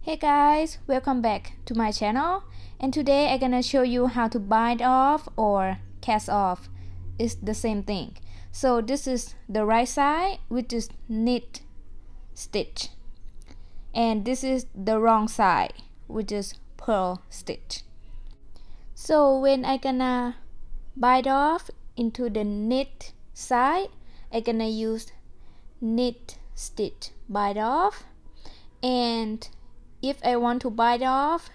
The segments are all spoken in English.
Hey guys, welcome back to my channel, and today I'm gonna show you how to bind off or cast off. It's the same thing. So this is the right side, which is knit stitch, and this is the wrong side, which is purl stitch. So when I gonna bind off into the knit side, I'm gonna use knit stitch bind off, and if I want to bind off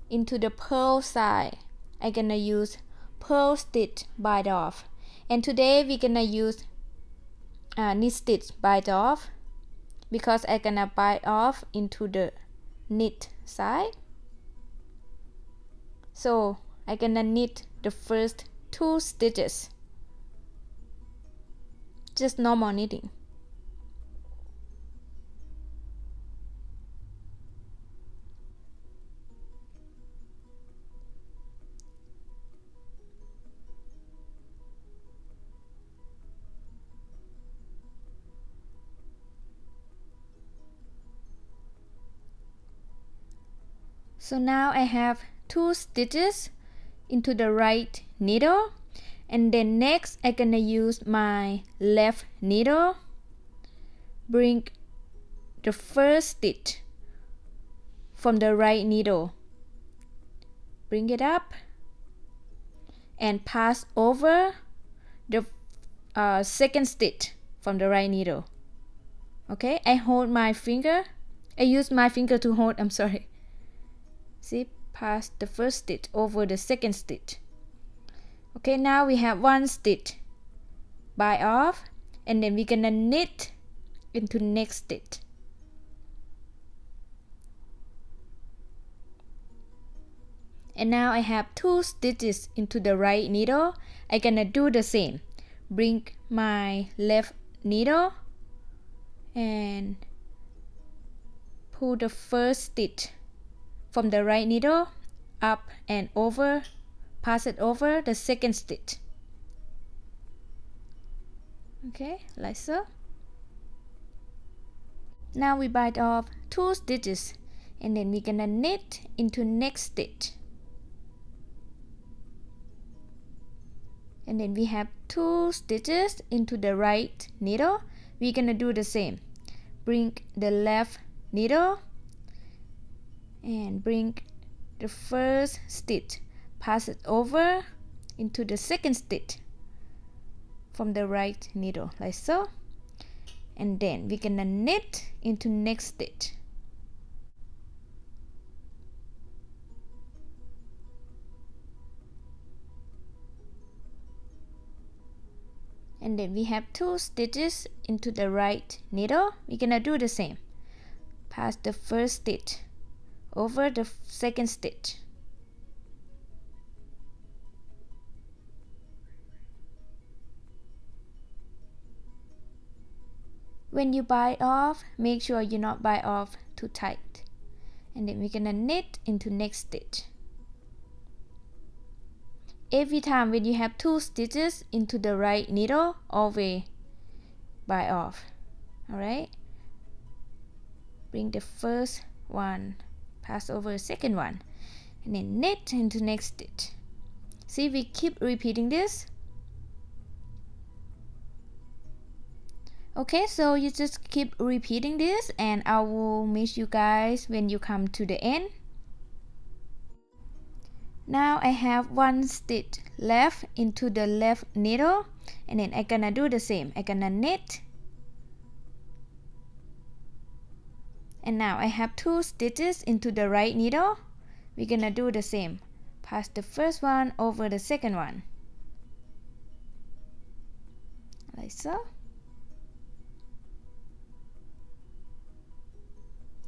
into the purl side, I'm gonna use purl stitch bind off. And today we're gonna use knit stitch bind off because I'm gonna bind off into the knit side. So I'm gonna knit the first 2 stitches, just normal knitting. So now I have 2 stitches into the right needle, and then next I'm gonna use my left needle, bring the first stitch from the right needle, bring it up and pass over the second stitch from the right needle. Okay, I hold my finger, I use my finger to hold, I'm sorry. See, pass the first stitch over the second stitch. Okay, now we have 1 stitch bind off, and then we're gonna knit into next stitch. And now I have 2 stitches into the right needle. I'm gonna do the same. Bring my left needle and pull the first stitch from the right needle up and over, pass it over the second stitch. Okay, like so. Now we bind off 2 stitches, and then we're gonna knit into next stitch. And then we have 2 stitches into the right needle. We're gonna do the same. Bring the left needle and bring the first stitch, pass it over into the second stitch from the right needle, like so. And then we're gonna knit into next stitch. And then we have 2 stitches into the right needle. We're gonna do the same. Pass the first stitch over the second stitch. When you bind off, make sure you not bind off too tight. And then we're gonna knit into next stitch. Every time when you have 2 stitches into the right needle, always bind off. Alright? Bring the first one, pass over the second one, and then knit into next stitch. See, we keep repeating this. Okay, so you just keep repeating this, and I will meet you guys when you come to the end. Now I have 1 stitch left into the left needle, and then I'm gonna do the same. I'm gonna knit, and now I have 2 stitches into the right needle. We're gonna do the same. Pass the first one over the second one, like so.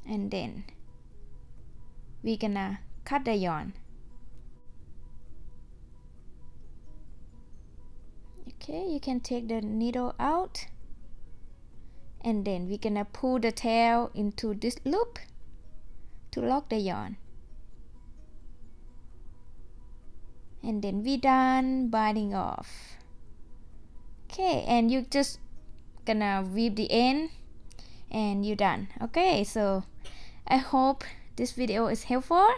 And then we're gonna cut the yarn. Okay, you can take the needle out, and then we're gonna pull the tail into this loop to lock the yarn. And then we're done binding off. Okay, and you just gonna weave the end and you're done. Okay, so I hope this video is helpful.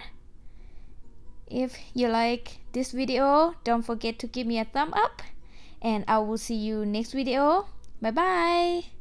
If you like this video, don't forget to give me a thumb up, and I will see you next video. Bye bye.